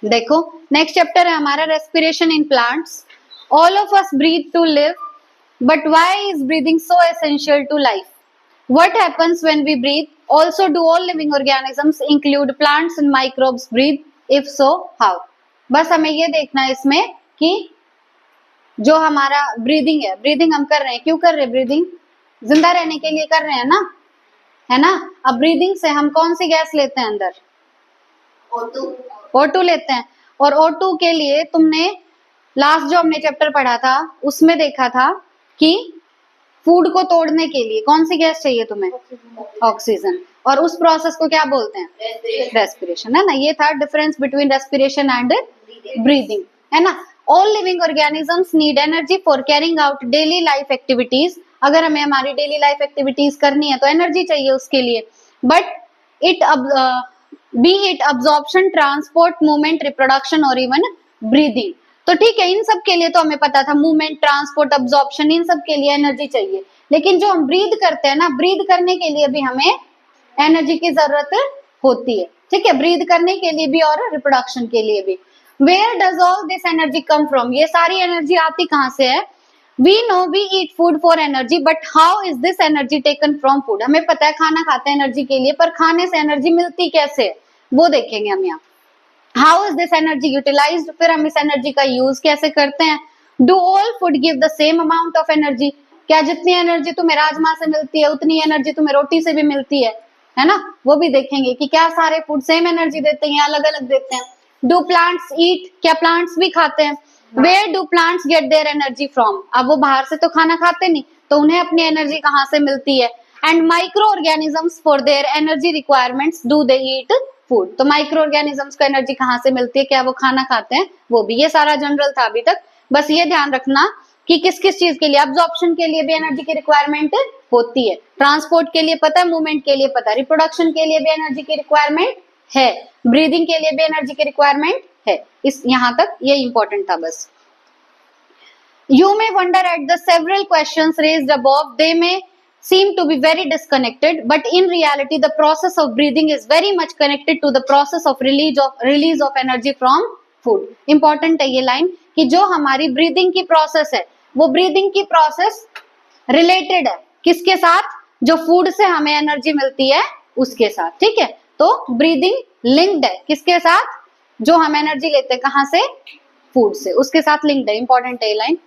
देखो next chapter है हमारा respiration in plants. All of us breathe to live, but why is breathing so essential to life? What happens when we breathe? Also do all living organisms include plants and microbes breathe? If so how? बस हमें ये देखना है इसमें कि जो हमारा breathing है, ब्रीदिंग हम कर रहे हैं, क्यों कर रहे हैं ब्रीदिंग? जिंदा रहने के लिए कर रहे हैं ना, है ना। अब ब्रीदिंग से हम कौन सी गैस लेते हैं अंदर? O2 लेते हैं। और O2 के लिए तुमने लास्ट जो हमने चैप्टर पढ़ा था उसमें देखा था कि फूड को तोड़ने के लिए कौन सी गैस चाहिए तुम्हें? ऑक्सीजन। और उस प्रोसेस को क्या बोलते हैं? रेस्पिरेशन, है ना। ये था difference between respiration and breathing, है ना। All living organisms need energy for carrying out daily life activities. अगर हमें हमारी डेली लाइफ एक्टिविटीज करनी है तो एनर्जी चाहिए उसके लिए। But it be it absorption, transport, movement, reproduction और इवन ब्रीदिंग। तो ठीक है, इन सब के लिए तो हमें पता था, मूवमेंट, ट्रांसपोर्ट, अब्जॉर्प्शन, इन सब के लिए एनर्जी चाहिए। लेकिन जो हम ब्रीद करते हैं ना, ब्रीद करने के लिए भी हमें एनर्जी की जरूरत होती है। ठीक है, ब्रीद करने के लिए भी और रिप्रोडक्शन के लिए भी। Where does all this energy come from? ये सारी एनर्जी आती कहाँ से है? We know we eat food for energy, but how is this energy taken from food? हमें पता है खाना खाते हैं एनर्जी के लिए, पर खाने से एनर्जी मिलती कैसे है वो देखेंगे हम यहाँ। How is this energy utilised? फिर हम इस एनर्जी का यूज कैसे करते हैं? Do all food give the same amount of energy? क्या जितनी एनर्जी तुम्हें राजमा से मिलती है उतनी एनर्जी तुम्हें रोटी से भी मिलती है ना। वो भी देखेंगे कि क्या सारे फूड सेम एनर्जी देते हैं या अलग अलग देते हैं। Do plants eat? क्या प्लांट्स भी खाते हैं? Where do plants get their energy from? अब वो बाहर से तो खाना खाते नहीं, तो उन्हें अपनी एनर्जी कहाँ से मिलती है? And micro organisms for their energy requirements do they eat food? तो माइक्रो ऑर्गेनिजम्स को एनर्जी कहाँ से मिलती है, क्या वो खाना खाते हैं? वो भी। ये सारा जनरल था अभी तक। बस ये ध्यान रखना कि किस किस चीज के लिए, अब्जॉर्प्शन के लिए भी एनर्जी की रिक्वायरमेंट होती है, ट्रांसपोर्ट के लिए पता है, मूवमेंट के लिए पता है, रिप्रोडक्शन के लिए भी एनर्जी की रिक्वायरमेंट है, ब्रीदिंग के लिए भी एनर्जी की रिक्वायरमेंट है। इस यहाँ तक ये इंपॉर्टेंट था बस। You may wonder at the several questions raised above. They may seem to be very disconnected, but in reality, the process of breathing is very much connected to the process of release of energy from food. Important है ये line कि जो हमारी breathing की process है वो breathing की process related है किसके साथ? जो फूड से हमें एनर्जी मिलती है उसके साथ। ठीक है, तो ब्रीदिंग लिंक्ड है किसके साथ? जो हम एनर्जी लेते हैं कहाँ से? फूड से, उसके साथ लिंक्ड है। इंपॉर्टेंट है ये line.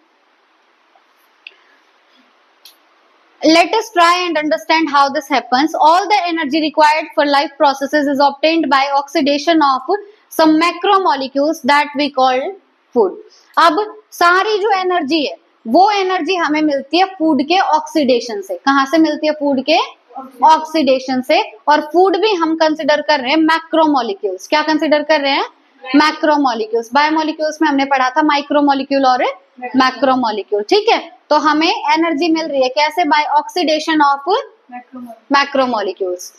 Let us try and understand how this happens. All the energy required for life processes is obtained by oxidation of some macromolecules that we call food. अब सारी जो एनर्जी है वो एनर्जी हमें मिलती है फूड के ऑक्सीडेशन से। कहाँ से मिलती है? फूड के ऑक्सीडेशन से। और फूड भी हम कंसिडर कर रहे हैं मैक्रोमोलिक्यूल्स। क्या कंसिडर कर रहे हैं? मैक्रोमोलिक्यूल्स। बायोमोलिक्यूल्स में हमने पढ़ा था माइक्रोमोलिक्यूल और मैक्रोमोलिक्यूल। ठीक है, तो हमें एनर्जी मिल रही है कैसे? By oxidation of macromolecules.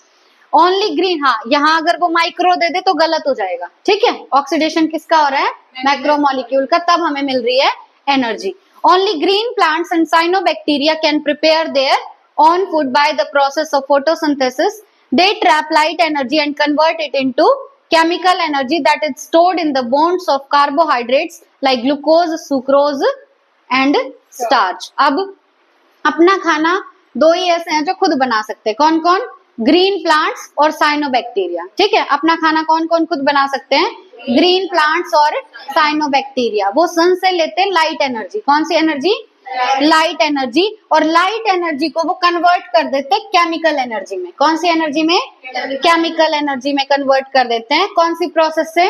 Only green, हाँ यहाँ अगर वो माइक्रो दे दे तो गलत हो जाएगा। ठीक है, ऑक्सीडेशन किसका हो रहा है? मैक्रोमोलिक्यूल का, तब हमें मिल रही है energy. Only green plants and cyanobacteria can prepare their own food by the process of photosynthesis. They trap light energy and convert it into chemical energy that is stored in the bonds of carbohydrates like glucose, sucrose and starch. अब अपना खाना दो ही ऐसे हैं जो खुद बना सकते हैं। कौन कौन? ग्रीन प्लांट्स और साइनोबैक्टीरिया। ठीक है, अपना खाना कौन कौन खुद बना सकते हैं? ग्रीन प्लांट्स और साइनोबैक्टीरिया। वो सन से लेते हैं लाइट एनर्जी। कौन सी एनर्जी? Light energy. और लाइट एनर्जी को वो कन्वर्ट कर देते हैं केमिकल एनर्जी में। कौन सी एनर्जी में? केमिकल एनर्जी में कन्वर्ट कर देते हैं। कौन सी प्रोसेस से?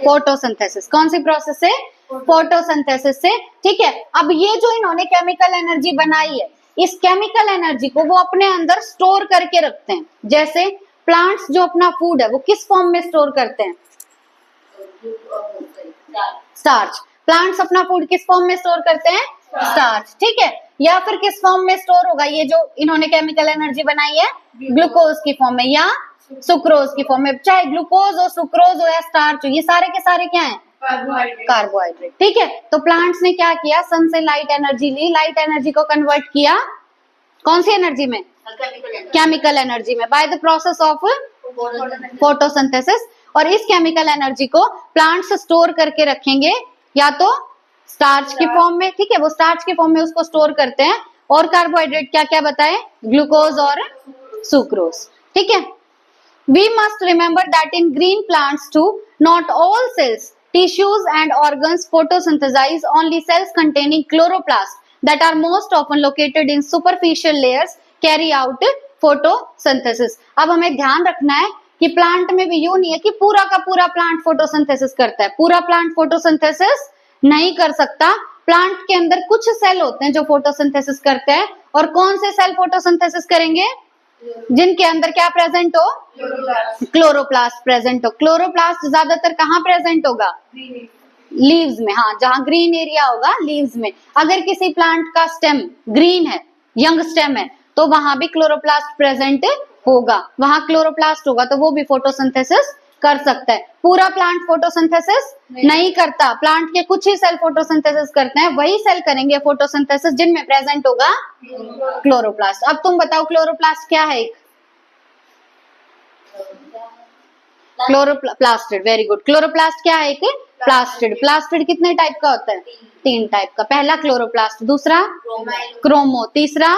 फोटोसिंथेसिस। कौन सी प्रोसेस से? फोटोसिंथेसिस से। ठीक है, अब ये जो इन्होंने केमिकल एनर्जी बनाई है, इस केमिकल एनर्जी को वो अपने अंदर स्टोर करके रखते हैं। जैसे प्लांट्स जो अपना फूड है वो किस फॉर्म में स्टोर करते हैं? स्टार्च। प्लांट्स अपना फूड किस फॉर्म में स्टोर करते हैं? स्टार्च। ठीक है, या फिर किस फॉर्म में स्टोर होगा ये जो इन्होंने केमिकल एनर्जी बनाई है? ग्लूकोज की फॉर्म में या सुक्रोज की फॉर्म में। चाहे ग्लूकोज हो, सुक्रोज हो या स्टार्च हो, ये सारे के सारे क्या हैं? कार्बोहाइड्रेट। ठीक है, तो प्लांट्स ने क्या किया? सन से लाइट एनर्जी ली, लाइट एनर्जी को कन्वर्ट किया कौन सी एनर्जी में? केमिकल एनर्जी में, by the process of photosynthesis. और इस केमिकल एनर्जी को प्लांट्स स्टोर करके रखेंगे या तो स्टार्च के फॉर्म में, ठीक है, वो स्टार्च के फॉर्म में उसको स्टोर करते हैं, और कार्बोहाइड्रेट क्या क्या बताए, ग्लूकोज और सुक्रोज, ठीक है। We must remember that in green plants too, not all cells, tissues and organs photosynthesize, only cells containing chloroplast that are most often located in superficial layers carry out photosynthesis। अब हमें ध्यान रखना है कि plant में भी यूं नहीं है कि पूरा का पूरा प्लांट फोटोसिंथेसिस करता है, पूरा प्लांट फोटोसिंथेसिस नहीं कर सकता। प्लांट के अंदर कुछ सेल होते हैं जो फोटोसिंथेसिस करते हैं, और कौन से सेल फोटोसिंथेसिस करेंगे, जिनके अंदर क्या प्रेजेंट हो, क्लोरोप्लास्ट प्रेजेंट हो। क्लोरोप्लास्ट ज्यादातर कहाँ प्रेजेंट होगा, लीव्स में, हाँ, जहां ग्रीन एरिया होगा लीव्स में। अगर किसी प्लांट का स्टेम ग्रीन है, यंग स्टेम है, तो वहां भी क्लोरोप्लास्ट प्रेजेंट होगा, वहां क्लोरोप्लास्ट होगा तो वो भी फोटोसिंथेसिस कर सकता है। पूरा प्लांट फोटोसिंथेसिस नहीं करता, प्लांट के कुछ ही सेल फोटोसिंथेसिस करते हैं, वही सेल करेंगे फोटोसिंथेसिस जिनमें प्रेजेंट होगा क्लोरोप्लास्ट। अब तुम बताओ क्लोरोप्लास्ट क्या है, क्लोरोप्लास्टिड, वेरी गुड। क्लोरोप्लास्ट क्या है, एक प्लास्टिड। प्लास्टिड कितने टाइप का होता है, 3 टाइप का। पहला क्लोरोप्लास्ट, दूसरा क्रोमो, तीसरा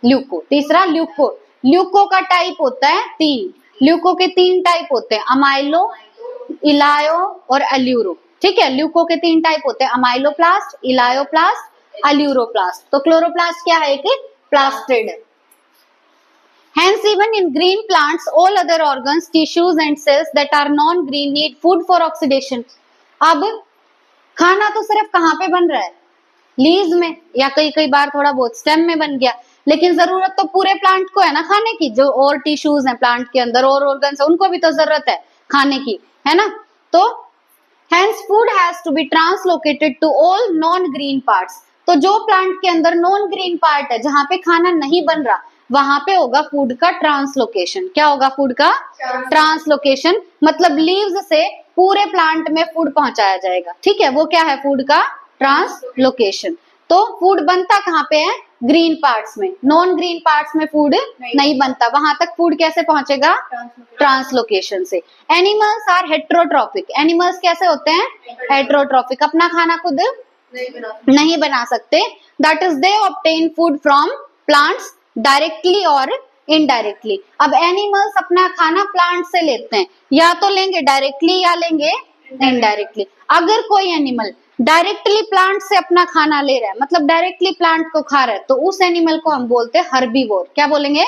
ल्यूको, तीसरा ल्यूको। ल्यूको का टाइप होता है 3, ल्यूको के 3 टाइप होते हैं, अमाइलो, इलायो और एल्यूरो, ठीक है। ल्यूको के 3 टाइप होते हैं, अमाइलोप्लास्ट, इलायोप्लास्ट, एल्यूरोप्लास्ट। तो क्लोरोप्लास्ट क्या है, एक प्लास्टिड है। Hence, even in green plants, all other organs, tissues and cells that are non-green need food for oxidation। अब खाना तो सिर्फ कहाँ पे बन रहा है, लीव्स में, या कई बार थोड़ा बहुत स्टेम में बन गया, लेकिन जरूरत तो पूरे प्लांट को है ना खाने की। जो और टिश्यूज हैं प्लांट के अंदर, और ऑर्गन्स है, उनको भी तो जरूरत है खाने की, है ना। तो hence food has to be translocated to all non-green parts। तो जो प्लांट के अंदर नॉन ग्रीन पार्ट है, जहां पे खाना नहीं बन रहा, वहां पे होगा फूड का ट्रांसलोकेशन। क्या होगा, फूड का ट्रांसलोकेशन, मतलब लीव्स से पूरे प्लांट में फूड पहुंचाया जाएगा, ठीक है। वो क्या है, फूड का ट्रांसलोकेशन। तो फूड बनता कहाँ पे है, ग्रीन पार्ट्स में। नॉन ग्रीन पार्ट्स में फूड नहीं बनता, वहां तक फूड कैसे पहुंचेगा, ट्रांसलोकेशन से। Animals are heterotrophic. एनिमल्स कैसे होते हैं, हेट्रोट्रॉफिक, अपना खाना खुद नहीं बना सकते। That is they obtain food from plants directly और इनडायरेक्टली। अब एनिमल्स अपना खाना प्लांट से लेते हैं, या तो लेंगे डायरेक्टली या लेंगे इनडायरेक्टली। अगर कोई एनिमल डायरेक्टली प्लांट से अपना खाना ले रहा है, मतलब डायरेक्टली प्लांट को खा रहा है, तो उस एनिमल को हम बोलते हैं हर्बीवोर। क्या बोलेंगे,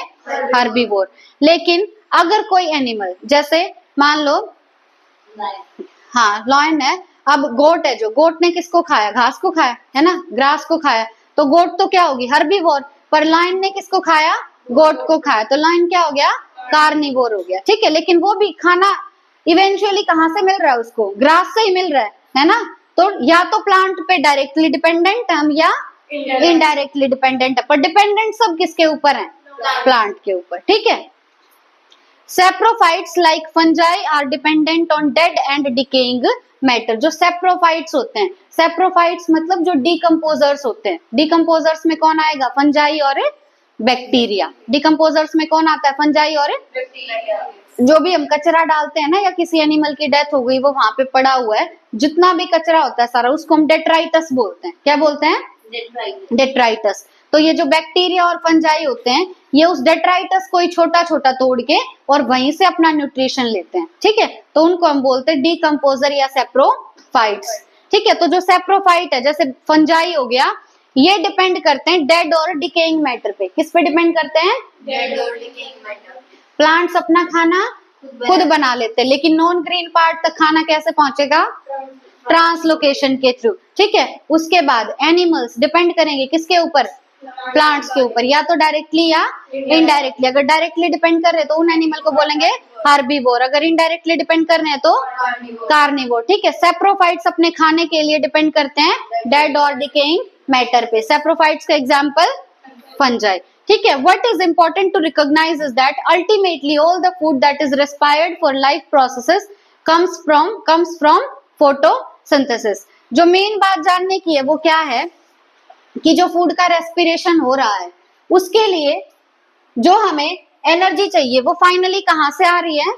हर्बीवोर। लेकिन अगर कोई एनिमल, जैसे मान लो, हाँ, लॉयन है, अब गोट है, जो गोट ने किसको खाया, घास को खाया, है ना, ग्रास को खाया, तो गोट तो क्या होगी, हर्बीवोर। पर लायन ने किसको खाया, गोट को खाया, तो लायन क्या हो गया, कार्निवोर हो गया, ठीक है। लेकिन वो भी खाना इवेंचुअली कहाँ से मिल रहा है उसको, ग्रास से ही मिल रहा है ना। तो या तो प्लांट पे डायरेक्टली डिपेंडेंट हम, या इनडायरेक्टली डिपेंडेंट है, पर डिपेंडेंट सब किसके ऊपर है, प्लांट के ऊपर, ठीक है। Saprophytes like fungi are dependent on dead and decaying matter। जो सेप्रोफाइट्स होते हैं, सेप्रोफाइट्स मतलब जो डिकम्पोजर्स होते हैं। डिकम्पोजर्स में कौन आएगा, फंजाई और बैक्टीरिया। डिकम्पोजर्स में कौन आता है, फंजाई और बैक्टीरिया। जो भी हम कचरा डालते हैं ना, या किसी एनिमल की डेथ हो गई, वो वहां पे पड़ा हुआ है, जितना भी कचरा होता है सारा, उसको हम डेट्राइटस बोलते हैं। क्या बोलते हैं, डेट्राइटस। तो ये जो बैक्टीरिया और फंजाई होते हैं, ये उस डेट्राइटस को ही छोटा छोटा तोड़ के और वहीं से अपना न्यूट्रिशन लेते हैं, ठीक है। तो उनको हम बोलते हैं डीकम्पोजर या सेप्रोफाइट्स, ठीक है। तो जो सेप्रोफाइट है, जैसे फंजाई हो गया, ये डिपेंड करते हैं डेड और डिकेइंग मैटर पे। किस पे डिपेंड करते हैं, डेड और डिकेइंग मैटर। प्लांट्स अपना खाना खुद बना लेते हैं, लेकिन नॉन ग्रीन पार्ट तक खाना कैसे पहुंचेगा, ट्रांसलोकेशन के थ्रू, ठीक है। उसके बाद एनिमल्स डिपेंड करेंगे किसके ऊपर, प्लांट्स के ऊपर, या तो डायरेक्टली या इनडायरेक्टली। अगर डायरेक्टली डिपेंड कर रहे तो उन एनिमल को बोलेंगे हार्बीवोर, अगर इनडायरेक्टली डिपेंड कर रहे हैं तो कार्निवोर, ठीक है। सेप्रोफाइट्स अपने खाने के लिए डिपेंड करते हैं डेड और डिकेइंग मैटर पे। सेप्रोफाइट्स का एग्जांपल फंजाई, ठीक है। What is important to recognise is that ultimately all the food that is required for life processes comes from photosynthesis. जो मेन बात जानने की है वो क्या है कि जो फूड का रेस्पिरेशन हो रहा है, उसके लिए जो हमें एनर्जी चाहिए वो फाइनली कहां से आ रही है,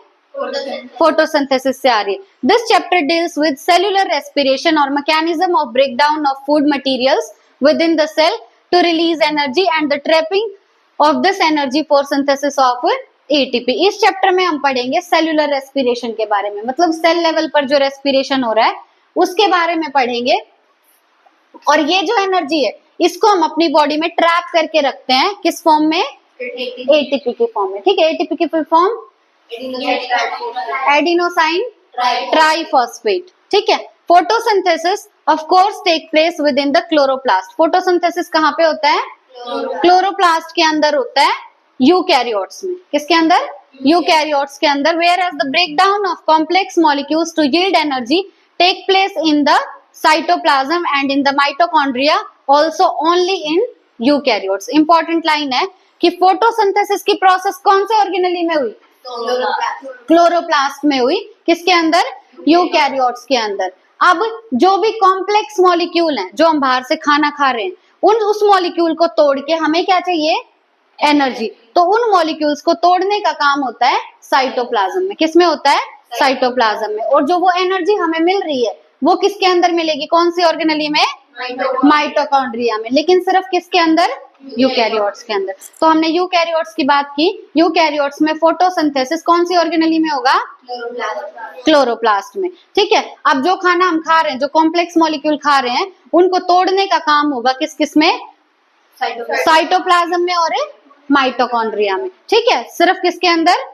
फोटोसिंथेसिस से आ रही है। This chapter deals with cellular respiration और mechanism of breakdown of food materials within the cell to release energy and the trapping of this energy for synthesis of ATP. इस चैप्टर में हम पढ़ेंगे cellular respiration के बारे में, मतलब cell level पर जो रेस्पिरेशन हो रहा है उसके बारे में पढ़ेंगे। और ये जो एनर्जी है इसको हम अपनी बॉडी में ट्रैप करके रखते हैं, किस फॉर्म में? एटीपी की फॉर्म में। ठीक है, एटीपी की फुल फॉर्म एडिनोसाइन ट्राइफॉस्फेट। ठीक है, photosynthesis of course take place within the chloroplast. Photosynthesis कहाँ पे होता है? क्लोरोप्लास्ट के अंदर होता है, यूकैरियोट्स में। किसके अंदर? यूकैरियोट्स के अंदर। Whereas the breakdown of complex molecules to yield energy take place in the cytoplasm and in the mitochondria also only in eukaryotes. Important line है कि फोटोसिंथेसिस की प्रोसेस कौन से ऑर्गेनेली में हुई? क्लोरोप्लास्ट में हुई। किसके अंदर? यूकैरियोट्स के अंदर। अब जो भी कॉम्प्लेक्स मॉलिक्यूल हैं, जो हम बाहर से खाना खा रहे हैं, उस मॉलिक्यूल को तोड़ के हमें क्या चाहिए? एनर्जी। तो उन मॉलिक्यूल्स को तोड़ने का काम होता है साइटोप्लाज्म में। किसमें होता है? साइटोप्लाज्म में। और जो वो एनर्जी हमें मिल रही है वो किसके अंदर मिलेगी? कौन सी ऑर्गेनेली में? माइटोकॉन्ड्रिया में। लेकिन सिर्फ किसके अंदर? यूकैरियोट्स के अंदर। तो हमने यूकैरियोट्स की बात की। यूकैरियोट्स में फोटोसिंथेसिस कौन सी ऑर्गेनेली में होगा? क्लोरोप्लास्ट में। ठीक है, अब जो खाना हम खा रहे हैं, जो कॉम्प्लेक्स मॉलिक्यूल खा रहे हैं, उनको तोड़ने का काम होगा किस किस में? साइटोप्लाज्म में और माइटोकॉन्ड्रिया में। ठीक है, सिर्फ किसके अंदर?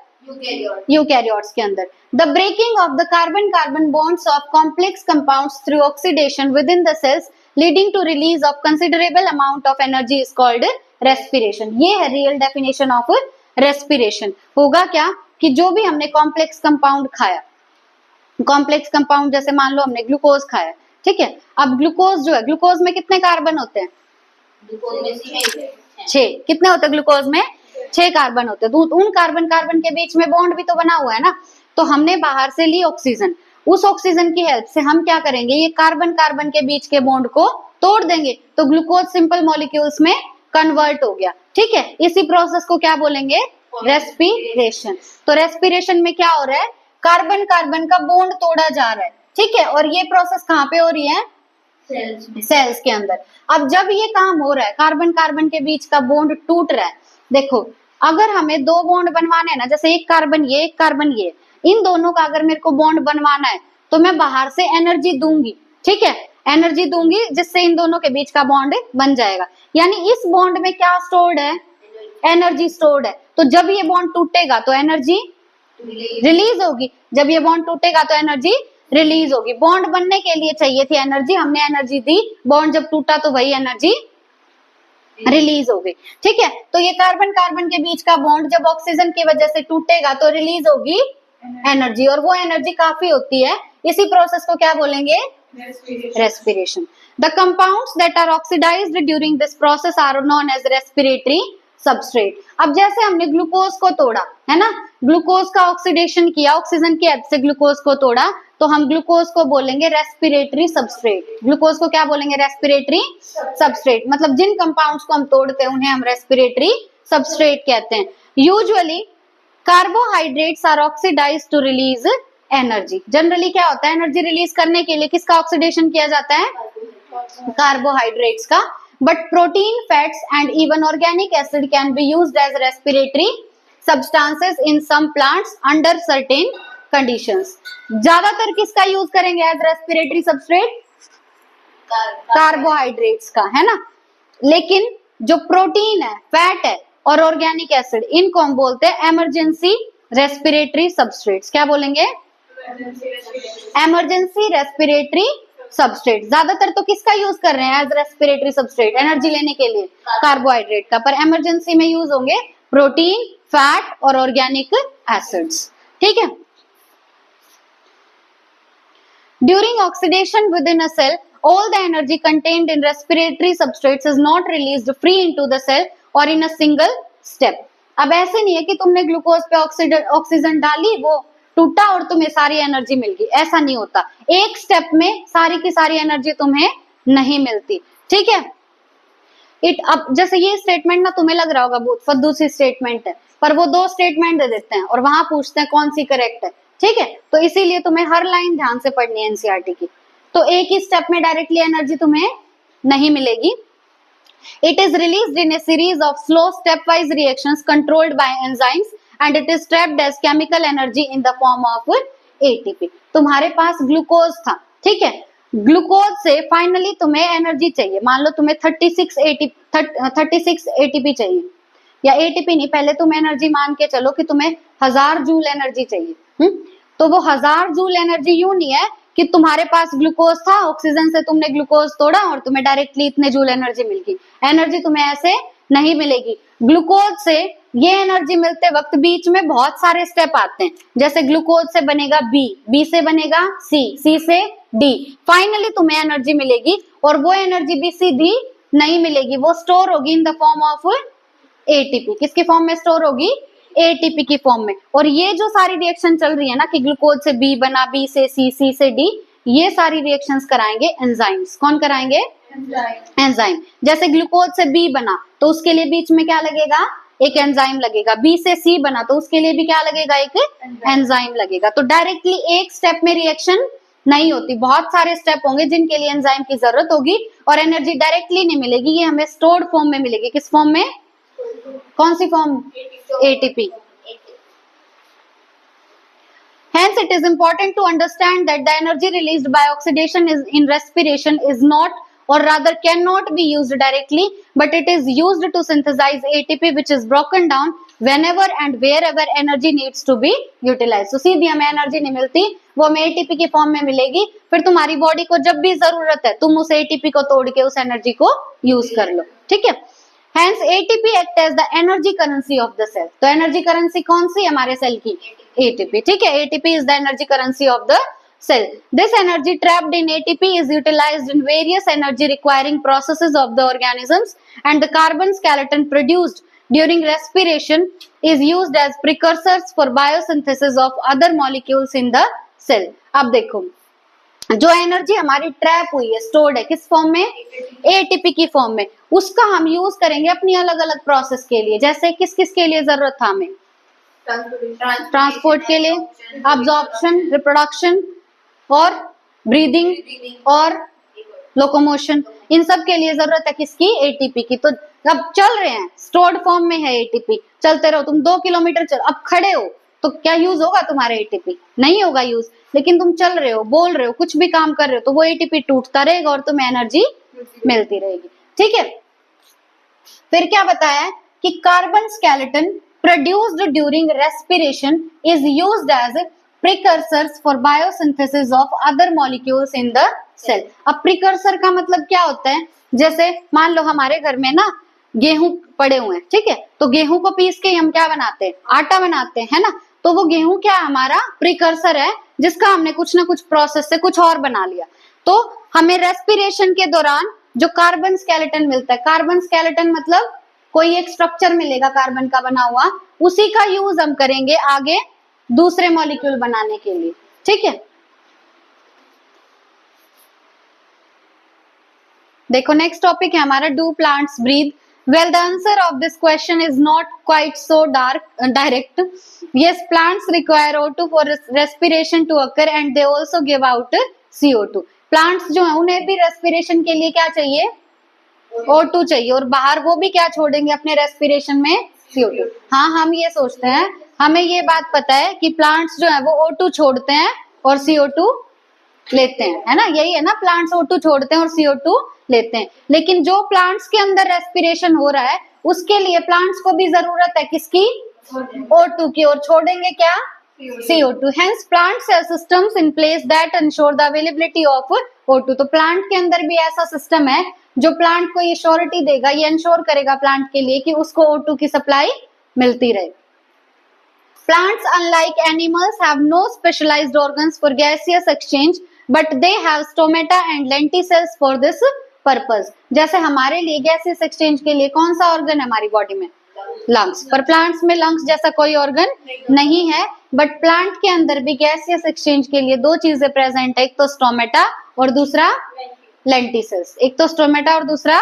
यूकैरियोट्स के अंदर। The breaking of the carbon-carbon bonds of complex compounds through oxidation within the cells, leading to release of considerable amount of energy, is called respiration. ये है रियल डेफिनेशन ऑफ रेस्पिरेशन। होगा क्या कि जो भी हमने कॉम्प्लेक्स कंपाउंड खाया, complex compound जैसे मान लो हमने ग्लूकोज खाया, ठीक है, अब ग्लूकोज जो है, ग्लूकोज में कितने कार्बन होते हैं? 6। कितने होते हैं ग्लूकोज में? 6 कार्बन होते हैं। उन कार्बन कार्बन के बीच में बॉन्ड भी तो बना हुआ है ना। तो हमने बाहर से ली ऑक्सीजन, उस ऑक्सीजन की हेल्प से हम क्या करेंगे? ये कार्बन कार्बन के बीच के बॉन्ड को तोड़ देंगे, तो ग्लूकोज सिंपल मॉलिक्यूल्स में कन्वर्ट हो गया। ठीक है, इसी प्रोसेस को क्या बोलेंगे? रेस्पिरेशन। तो रेस्पिरेशन में क्या हो रहा है? कार्बन कार्बन का बॉन्ड तोड़ा जा रहा है। ठीक है, और ये प्रोसेस कहाँ पे हो रही है? सेल्स के अंदर। अब जब ये काम हो रहा है, कार्बन कार्बन के बीच का बॉन्ड टूट रहा है, देखो अगर हमें 2 बॉन्ड बनवाने हैं ना, जैसे एक कार्बन ये, एक कार्बन ये, इन दोनों का अगर मेरे को बॉन्ड बनवाना है तो मैं बाहर से एनर्जी दूंगी। ठीक है, एनर्जी दूंगी जिससे इन दोनों के बीच का बॉन्ड बन जाएगा। यानी इस बॉन्ड में क्या स्टोर्ड है? एनर्जी स्टोर्ड है। तो जब ये बॉन्ड टूटेगा तो एनर्जी रिलीज होगी, जब ये बॉन्ड टूटेगा तो एनर्जी रिलीज होगी। बॉन्ड बनने के लिए चाहिए थी एनर्जी, हमने एनर्जी दी, बॉन्ड जब टूटा तो वही एनर्जी रिलीज हो गई। ठीक है, तो ये कार्बन कार्बन के बीच का बॉन्ड जब ऑक्सीजन की वजह से टूटेगा तो रिलीज होगी एनर्जी, और वो एनर्जी काफी होती है। इसी प्रोसेस को क्या बोलेंगे? Respiration. The compounds that are oxidised during this process are known as respiratory substrate. अब जैसे हमने ग्लूकोज को तोड़ा है ना, ग्लूकोज का ऑक्सीडेशन किया, ऑक्सीजन की हेल्प से ग्लूकोज को तोड़ा, तो हम ग्लूकोज को बोलेंगे रेस्पिरेटरी सबस्ट्रेट। ग्लूकोज को क्या बोलेंगे? Respiratory substrate. मतलब जिन कंपाउंड्स को हम तोड़ते हैं उन्हें हम रेस्पिरेटरी सबस्ट्रेट कहते हैं। Usually carbohydrates are oxidised to release energy. Generally क्या होता है? एनर्जी रिलीज करने के लिए किसका ऑक्सीडेशन किया जाता है? कार्बोहाइड्रेट्स का। But protein, fats and even organic acid can be used as respiratory substances in some plants under certain conditions. ज्यादातर किसका यूज करेंगे एज रेस्पिरेटरी सबस्ट्रेट? कार्बोहाइड्रेट्स का, है ना। लेकिन जो प्रोटीन है, फैट है और ऑर्गेनिक एसिड, इनको हम बोलते हैं इमरजेंसी रेस्पिरेटरी सबस्ट्रेट्स। क्या बोलेंगे? Emergency respiratory substrate. ज्यादातर तो किसका यूज कर रहे हैं एज रेस्पिरेटरी सबस्ट्रेट? एनर्जी लेने के लिए कार्बोहाइड्रेट का, पर इमरजेंसी में यूज होंगे प्रोटीन, फैट और ऑर्गेनिक एसिड्स। ठीक है। During oxidation within a cell, all the energy contained in respiratory substrates is not released free into the cell or in a single step. अब ऐसे नहीं है कि तुमने ग्लूकोज पे ऑक्सीजन डाली, वो टूटा और तुम्हें सारी एनर्जी मिल गई, ऐसा नहीं होता। एक स्टेप में सारी की सारी एनर्जी तुम्हें नहीं मिलती। ठीक है। अब जैसे ये स्टेटमेंट ना तुम्हें लग रहा होगा बहुत फद्दू सी स्टेटमेंट है, पर वो 2 स्टेटमेंट दे देते हैं और वहां पूछते हैं कौन सी करेक्ट है, ठीक है। तो इसीलिए तुम्हें हर लाइन ध्यान से पढ़नी है एनसीईआरटी की। तो एक ही स्टेप में डायरेक्टली एनर्जी तुम्हें नहीं मिलेगी। It is released in a series of slow stepwise reactions controlled by enzymes and it is trapped as chemical energy in the form of ATP। तुम्हारे पास ग्लूकोज था, ठीक है, ग्लूकोज से फाइनली तुम्हें एनर्जी चाहिए। मान लो तुम्हें 36 ATP चाहिए, या ATP नहीं, पहले तुम एनर्जी मान के चलो कि तुम्हें 1000 जूल एनर्जी चाहिए। तो वो 1000 जूल एनर्जी यूं नहीं है कि तुम्हारे पास ग्लूकोज था, ऑक्सीजन से तुमने ग्लूकोज तोड़ा और तुम्हें डायरेक्टली इतने जूल एनर्जी मिल गई। एनर्जी तुम्हें ऐसे नहीं मिलेगी। ग्लूकोज से ये एनर्जी मिलते वक्त बीच में बहुत सारे स्टेप आते हैं। जैसे ग्लूकोज से बनेगा बी से बनेगा सी से डी, फाइनली तुम्हें एनर्जी मिलेगी और वो एनर्जी भी सीधी नहीं मिलेगी, वो स्टोर होगी in the form of ATP. किसके फॉर्म में स्टोर होगी? एटीपी की फॉर्म में। और ये जो सारी रिएक्शन चल रही है ना कि ग्लूकोज से बी बना, बी से सी से डी, ये सारी रिएक्शंस कराएंगे एंजाइम्स। कौन कराएंगे? एंजाइम। जैसे ग्लूकोज से बी बना तो उसके लिए बीच में क्या लगेगा? एक एंजाइम लगेगा। बी से सी बना तो उसके लिए भी क्या लगेगा? एक एंजाइम लगेगा। तो डायरेक्टली एक स्टेप में रिएक्शन नहीं होती, बहुत सारे स्टेप होंगे जिनके लिए एंजाइम की जरूरत होगी और एनर्जी डायरेक्टली नहीं मिलेगी, ये हमें स्टोर्ड फॉर्म में मिलेगी। किस फॉर्म में? कौन सी form? ATP। Hence, it is important to understand that the energy released by oxidation in respiration is not, or rather cannot be used directly, but it is used to synthesize ATP, which is broken down whenever and wherever energy needs to be utilized। तो सीधी हमें energy नहीं मिलती, वो हमें ATP की form में मिलेगी। फिर तुम्हारी बॉडी को जब भी जरूरत है तुम उस ATP को तोड़ के उस एनर्जी को यूज कर लो, ठीक है। Hence ATP act as the energy currency of the cell। तो एनर्जी करेंसी कौन सी हमारे सेल की? ATP, ठीक है। ATP is the energy currency of the cell। This energy trapped in ATP is utilized in various energy requiring processes of the organisms and the carbon skeleton produced during respiration is used as precursors for biosynthesis of other molecules in the cell। अब देखो, जो energy हमारी trap हुई है, stored है, किस form में? ATP की फॉर्म में। उसका हम यूज करेंगे अपनी अलग अलग प्रोसेस के लिए। जैसे किस किस के लिए जरूरत था हमें? ट्रांसपोर्ट के लिए, अब्जॉर्प्शन, रिप्रोडक्शन और ब्रीदिंग और लोकोमोशन, इन सब के लिए जरूरत है किसकी? ATP की। तो अब चल रहे हैं, स्टोर्ड फॉर्म में है ATP, चलते रहो, तुम 2 किलोमीटर चलो, अब खड़े हो तो क्या यूज होगा तुम्हारे ATP? नहीं होगा यूज। लेकिन तुम चल रहे हो, बोल रहे हो, कुछ भी काम कर रहे हो तो वो ATP टूटता रहेगा और तुम्हें एनर्जी मिलती रहेगी, ठीक है। फिर क्या बताया कि carbon skeleton produced during respiration is used as precursors for biosynthesis of other molecules in the cell. अब प्रिकर्सर का मतलब क्या होता है? जैसे मान लो हमारे घर में ना गेहूं पड़े हुए हैं, ठीक है, तो गेहूं को पीस के हम क्या बनाते हैं? आटा बनाते हैं, है ना। तो वो गेहूं क्या हमारा प्रिकर्सर है जिसका हमने कुछ ना कुछ प्रोसेस से कुछ और बना लिया। तो हमें रेस्पिरेशन के दौरान जो कार्बन स्केलेटन मिलता है, कार्बन स्केलेटन मतलब कोई एक स्ट्रक्चर मिलेगा कार्बन का बना हुआ, उसी का यूज हम करेंगे आगे दूसरे मॉलिक्यूल बनाने के लिए, ठीक है। देखो नेक्स्ट टॉपिक है हमारा, do plants breathe? Well, the answer of this question is not quite so direct. Yes, plants require O2 for respiration to occur and they also give out CO2। Plants जो है उन्हें भी respiration के लिए क्या चाहिए? O2 चाहिए, और बाहर वो भी क्या छोड़ेंगे अपने respiration में? CO2। हाँ, हम ये सोचते हैं, हमें ये बात पता है कि plants जो है वो O2 छोड़ते हैं और CO2 लेते हैं, है ना। यही है ना, प्लांट्स O2 छोड़ते हैं और CO2 लेते हैं। लेकिन जो प्लांट्स के अंदर रेस्पिरेशन हो रहा है उसके लिए प्लांट्स को भी जरूरत है किसकी? O2 की, और छोड़ेंगे क्या? CO2। Hence plants have systems in place that ensure the availability of O2। तो प्लांट के अंदर भी ऐसा सिस्टम है जो प्लांट को ये श्योरिटी देगा, ये इंश्योर करेगा प्लांट के लिए कि उसको O2 की सप्लाई मिलती रहे। Plants, unlike animals, have no specialized organs for gaseous exchange, but they have stomata and lenticels for this purpose। जैसे हमारे लिए गैसियस एक्सचेंज के लिए कौन सा ऑर्गन है हमारी बॉडी में? लंग्स। पर प्लांट्स में लंग्स जैसा कोई ऑर्गन नहीं है, बट प्लांट के अंदर भी गैसियस एक्सचेंज के लिए 2 चीजें प्रेजेंट है, एक तो स्टोमेटा और दूसरा लेंटिसेल्स। एक तो स्टोमेटा और दूसरा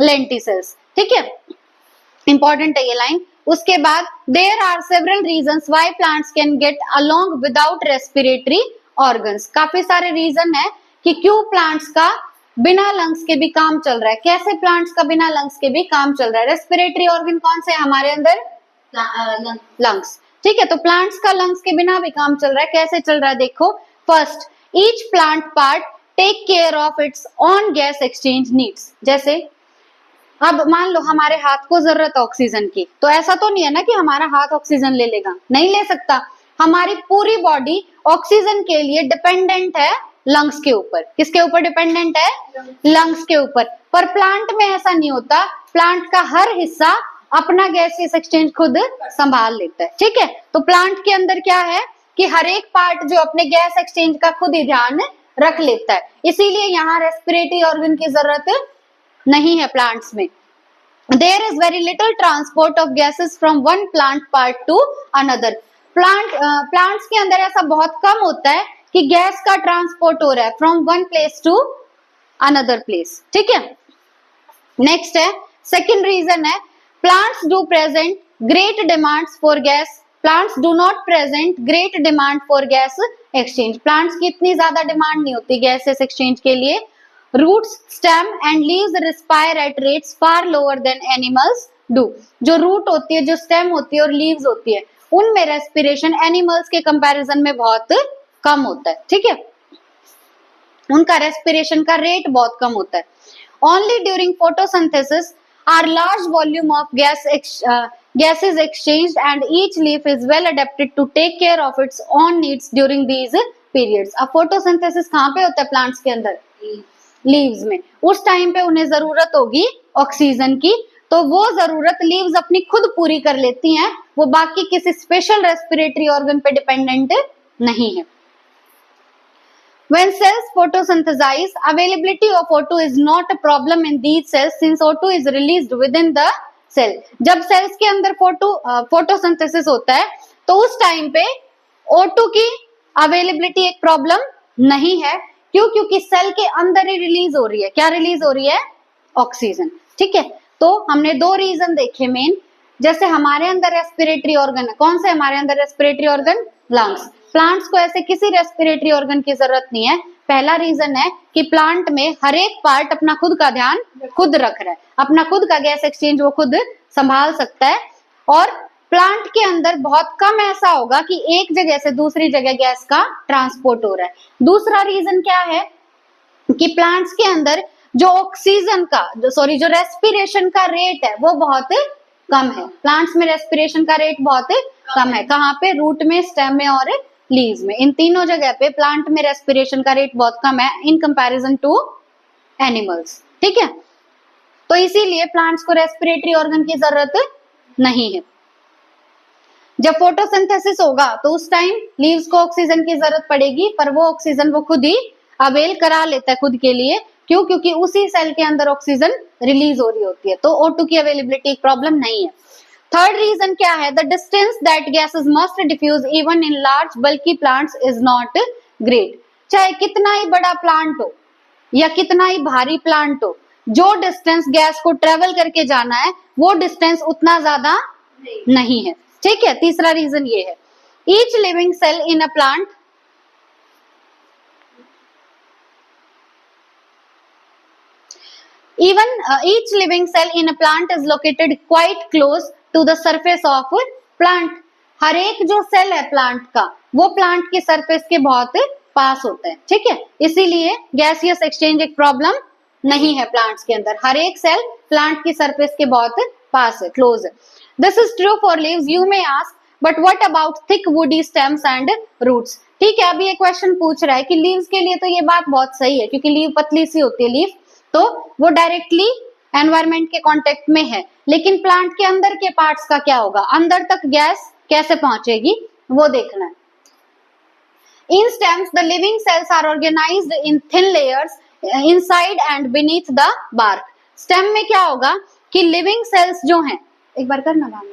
लेंटिसेल्स, ठीक है। इंपॉर्टेंट है ये लाइन। उसके बाद there are several reasons why plants can get along without respiratory organs. काफी सारे रीजन है कि क्यों प्लांट्स का बिना लंग्स के भी काम चल रहा है। कैसे प्लांट्स का बिना लंग्स के भी काम चल रहा है? रेस्पिरेटरी ऑर्गन कौन से हमारे अंदर? लंग्स। ठीक है, तो प्लांट्स का लंग्स के बिना भी काम चल रहा है। कैसे चल रहा है देखो। First, each plant part take care of its own gas exchange needs. जैसे अब मान लो हमारे हाथ को जरूरत है ऑक्सीजन की, तो ऐसा तो नहीं है ना कि हमारा हाथ ऑक्सीजन ले लेगा, नहीं ले सकता। हमारी पूरी बॉडी ऑक्सीजन के लिए डिपेंडेंट है लंग्स के ऊपर। किसके ऊपर डिपेंडेंट है? लंग्स के ऊपर। पर प्लांट में ऐसा नहीं होता, प्लांट का हर हिस्सा अपना गैसियस एक्सचेंज खुद संभाल लेता है। ठीक है, तो प्लांट के अंदर क्या है कि हर एक पार्ट जो अपने गैस एक्सचेंज का खुद ही ध्यान रख लेता है, इसीलिए यहाँ रेस्पिरेटरी ऑर्गन की जरूरत नहीं है प्लांट्स में। There is very little transport of gases from one plant part to another. Plants के अंदर ऐसा बहुत कम होता है कि गैस का ट्रांसपोर्ट हो रहा है from one place to another place. ठीक है, नेक्स्ट है सेकंड रीजन है plants do present great demands for gas. Plants do not present great demand for gas exchange. Plants की इतनी ज्यादा डिमांड नहीं होती गैसेस एक्सचेंज के लिए। Roots, stem and leaves respire at rates far lower than animals do. जो root होती है, जो स्टेम होती है और लीव्स होती है, उनमें रेस्पिरेशन एनिमल्स के कंपैरिजन में बहुत कम होता है। ठीक है, उनका रेस्पिरेशन का रेट बहुत कम होता है। Only during photosynthesis are large volume of gases exchanged and each leaf is well adapted to take care of its own needs during these periods. अब फोटोसिंथेसिस कहाँ पे होता है प्लांट्स के अंदर? लीव्स में। उस टाइम पे उन्हें जरूरत होगी ऑक्सीजन की, तो वो जरूरत लीव्स अपनी खुद पूरी कर लेती हैं, वो बाकी किसी स्पेशल रेस्पिरेटरी ऑर्गन पे डिपेंडेंट नहीं है। When cells photosynthesize, availability of O2 is not a problem in these cells since O2 is released within the cell. जब सेल्स के अंदर फोटोसिंथेसिस होता है तो उस टाइम पे O2 की अवेलेबिलिटी एक प्रॉब्लम नहीं है। क्यों? क्योंकि सेल के अंदर ही रिलीज हो रही है। क्या रिलीज हो रही है? ऑक्सीजन। ठीक है, तो हमने दो रीजन देखे मेन। जैसे हमारे अंदर रेस्पिरेटरी ऑर्गन है, कौन से हमारे अंदर रेस्पिरेटरी ऑर्गन? लंग्स। प्लांट्स को ऐसे किसी रेस्पिरेटरी ऑर्गन की जरूरत नहीं है। पहला रीजन है कि प्लांट में हर एक पार्ट अपना खुद का ध्यान खुद रख रहा है, अपना खुद का गैस एक्सचेंज वो खुद संभाल सकता है। और प्लांट के अंदर बहुत कम ऐसा होगा कि एक जगह से दूसरी जगह गैस का ट्रांसपोर्ट हो रहा है। दूसरा रीजन क्या है कि प्लांट्स के अंदर जो ऑक्सीजन का जो रेस्पिरेशन का रेट है वो बहुत कम है। प्लांट्स में रेस्पिरेशन का रेट बहुत कम है। कहाँ पे? रूट में, स्टेम में और लीव्स में। इन तीनों जगह पे प्लांट में रेस्पिरेशन का रेट बहुत कम है इन कंपैरिजन टू एनिमल्स। ठीक है, तो इसीलिए प्लांट्स को रेस्पिरेटरी ऑर्गन की जरूरत नहीं है। जब फोटोसिंथेसिस होगा तो उस टाइम लीव्स को ऑक्सीजन की जरूरत पड़ेगी, पर वो ऑक्सीजन वो खुद ही अवेल करा लेता है खुद के लिए। क्यों? क्योंकि उसी सेल के अंदर ऑक्सीजन रिलीज हो रही होती है, तो O2 की अवेलेबिलिटी एक प्रॉब्लम नहीं है। थर्ड रीजन क्या है? The distance that gases must diffuse even in large bulky plants is not great. चाहे कितना ही बड़ा प्लांट हो या कितना ही भारी प्लांट हो, जो डिस्टेंस गैस को ट्रेवल करके जाना है वो डिस्टेंस उतना ज्यादा नहीं है। ठीक है, तीसरा रीजन ये है। Each living cell in a plant each living cell in a plant is located quite close to the surface of plant. हर एक जो सेल है प्लांट का वो प्लांट की सरफेस के बहुत पास होता है। ठीक है, इसीलिए गैसियस एक्सचेंज एक प्रॉब्लम नहीं है प्लांट्स के अंदर। हर एक सेल प्लांट की सरफेस के बहुत पास है, क्लोज है। This is true for leaves. You may ask, but what about thick woody stems and roots? ठीक है, अभी ये क्वेश्चन पूछ रहा है कि लीव्स के लिए तो ये बात बहुत सही है क्योंकि लीव पतली सी होती है लीफ, तो वो डायरेक्टली एनवायरमेंट के कांटेक्ट में है। लेकिन प्लांट के अंदर के पार्ट्स का क्या होगा? अंदर तक गैस कैसे पहुंचेगी वो देखना है। In stems, the living cells are organized in thin layers inside and beneath the bark. Stem में क्या होगा कि लिविंग सेल्स जो हैं, एक बार करना गाना